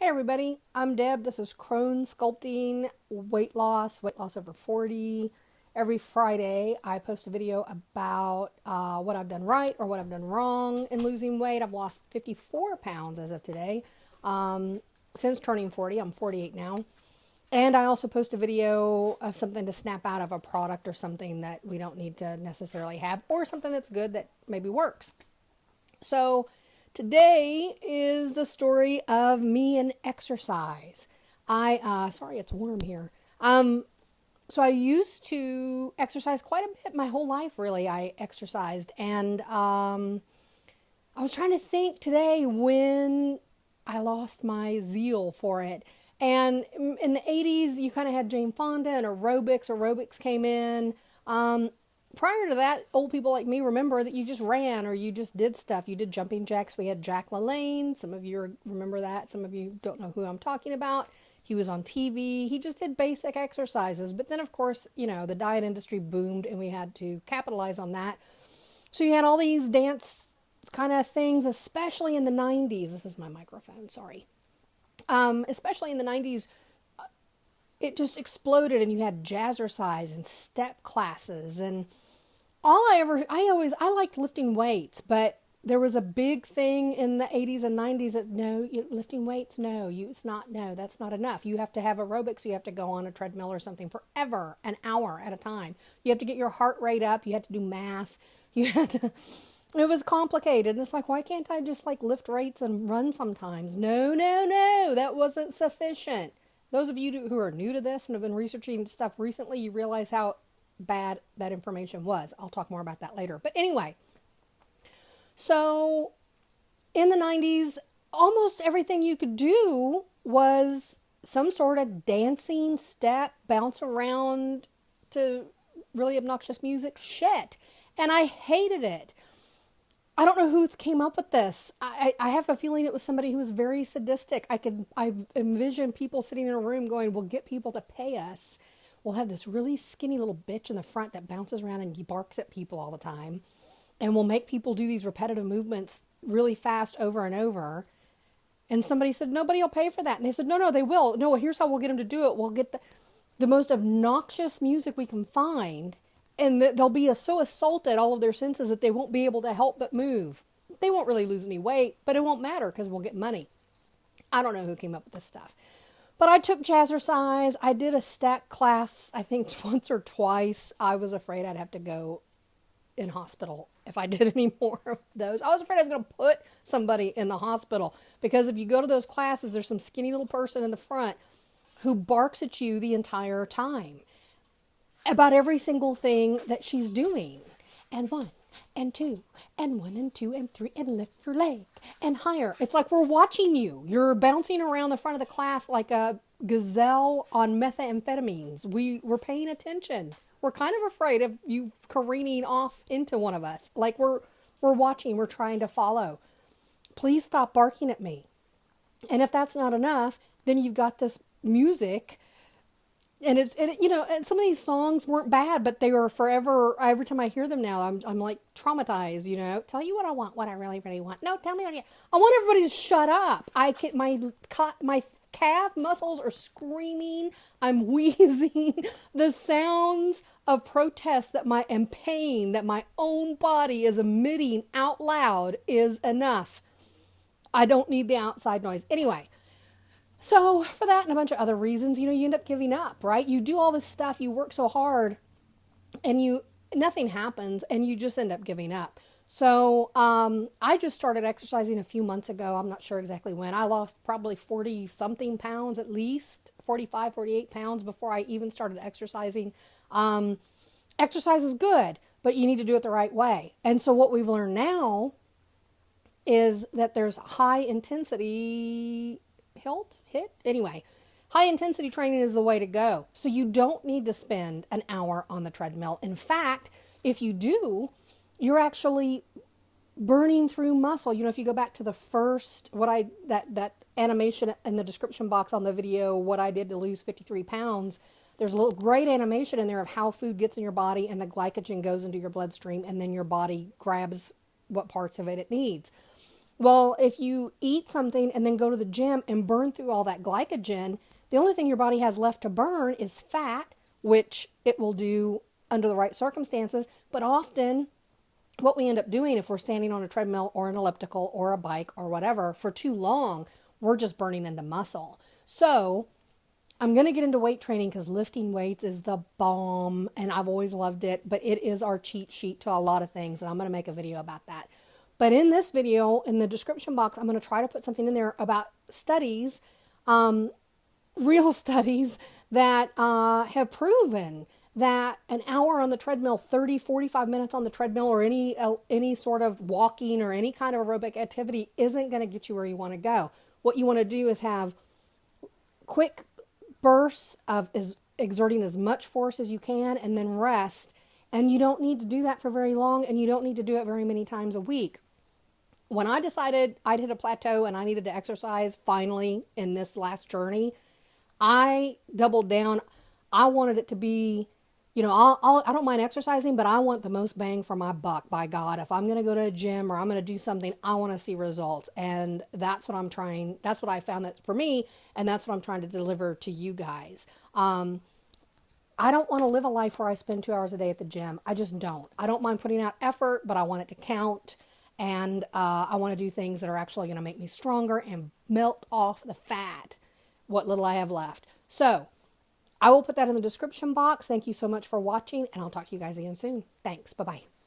Hey everybody, I'm Deb. This is Crone Sculpting, weight loss over 40. Every Friday, I post a video about what I've done right or what I've done wrong in losing weight. I've lost 54 pounds as of today. Since turning 40, I'm 48 now. And I also post a video of something to snap out of a product or something that we don't need to necessarily have, or something that's good that maybe works. So today is the story of me and exercise. Sorry, it's warm here. So I used to exercise quite a bit my whole life, really. I exercised, and I was trying to think today when I lost my zeal for it. And in the 80s, you kind of had Jane Fonda and aerobics. Aerobics came in. Prior to that, old people like me remember that you just ran or you just did stuff. You did jumping jacks. We had Jack LaLanne. Some of you remember that. Some of you don't know who I'm talking about. He was on TV. He just did basic exercises. But then, of course, the diet industry boomed and we had to capitalize on that. So you had all these dance kind of things, especially in the 90s. This is my microphone, sorry. Especially in the 90s, it just exploded and you had jazzercise and step classes. And I liked lifting weights, but there was a big thing in the 80s and 90s that lifting weights, that's not enough. You have to have aerobics. You have to go on a treadmill or something forever, an hour at a time. You have to get your heart rate up. You have to do math. It was complicated. And it's like, why can't I just lift weights and run sometimes? No, that wasn't sufficient. Those of you who are new to this and have been researching stuff recently, you realize how bad that information was. I'll talk more about that later. But anyway, so in the 90s, almost everything you could do was some sort of dancing, step, bounce around to really obnoxious music shit. And I hated it. I don't know who came up with this. I have a feeling it was somebody who was very sadistic. I envision people sitting in a room going, we'll get people to pay us. We'll have this really skinny little bitch in the front that bounces around and barks at people all the time. And we'll make people do these repetitive movements really fast over and over. And somebody said, nobody will pay for that. And they said, no, they will. No, here's how we'll get them to do it. We'll get the most obnoxious music we can find. And they'll be so assaulted, all of their senses, that they won't be able to help but move. They won't really lose any weight, but it won't matter because we'll get money. I don't know who came up with this stuff. But I took jazzercise. I did a step class, I think once or twice. I was afraid I'd have to go in hospital if I did any more of those. I was afraid I was going to put somebody in the hospital because if you go to those classes, there's some skinny little person in the front who barks at you the entire time about every single thing that she's doing. And one, and two, and one, and two, and three, and lift your leg, and higher. It's like we're watching you. You're bouncing around the front of the class like a gazelle on methamphetamines. We're paying attention. We're kind of afraid of you careening off into one of us. Like we're watching, we're trying to follow. Please stop barking at me. And if that's not enough, then you've got this music. And and some of these songs weren't bad, but they were forever. Every time I hear them now, I'm like traumatized. Tell you what I want, what I really, really want. No, tell me what I want everybody to shut up. My calf muscles are screaming. I'm wheezing. The sounds of protest and pain that my own body is emitting out loud is enough. I don't need the outside noise. Anyway. So for that and a bunch of other reasons, you end up giving up, right? You do all this stuff, you work so hard, and nothing happens, and you just end up giving up. So I just started exercising a few months ago. I'm not sure exactly when. I lost probably 40-something pounds, at least 45, 48 pounds before I even started exercising. Exercise is good, but you need to do it the right way. And so what we've learned now is that there's high intensity Hiit. Anyway, high intensity training is the way to go. So you don't need to spend an hour on the treadmill. In fact, if you do, you're actually burning through muscle. If you go back to the first, that animation in the description box on the video, what I did to lose 53 pounds, there's a little great animation in there of how food gets in your body and the glycogen goes into your bloodstream and then your body grabs what parts of it needs. Well, if you eat something and then go to the gym and burn through all that glycogen, the only thing your body has left to burn is fat, which it will do under the right circumstances. But often, what we end up doing if we're standing on a treadmill or an elliptical or a bike or whatever for too long, we're just burning into muscle. So, I'm going to get into weight training because lifting weights is the bomb and I've always loved it, but it is our cheat sheet to a lot of things, and I'm going to make a video about that. But in this video, in the description box, I'm going to try to put something in there about studies, real studies that have proven that an hour on the treadmill, 30, 45 minutes on the treadmill, or any sort of walking or any kind of aerobic activity isn't going to get you where you want to go. What you want to do is have quick bursts of exerting as much force as you can and then rest. And you don't need to do that for very long, and you don't need to do it very many times a week. When I decided I'd hit a plateau and I needed to exercise finally in this last journey, I doubled down. I wanted it to be, I don't mind exercising, but I want the most bang for my buck, by God. If I'm going to go to a gym or I'm going to do something, I want to see results. And that's what that's what I found that for me, and that's what I'm trying to deliver to you guys. I don't want to live a life where I spend 2 hours a day at the gym. I just don't. I don't mind putting out effort, but I want it to count. And I want to do things that are actually going to make me stronger and melt off the fat, what little I have left. So I will put that in the description box. Thank you so much for watching, and I'll talk to you guys again soon. Thanks. Bye-bye.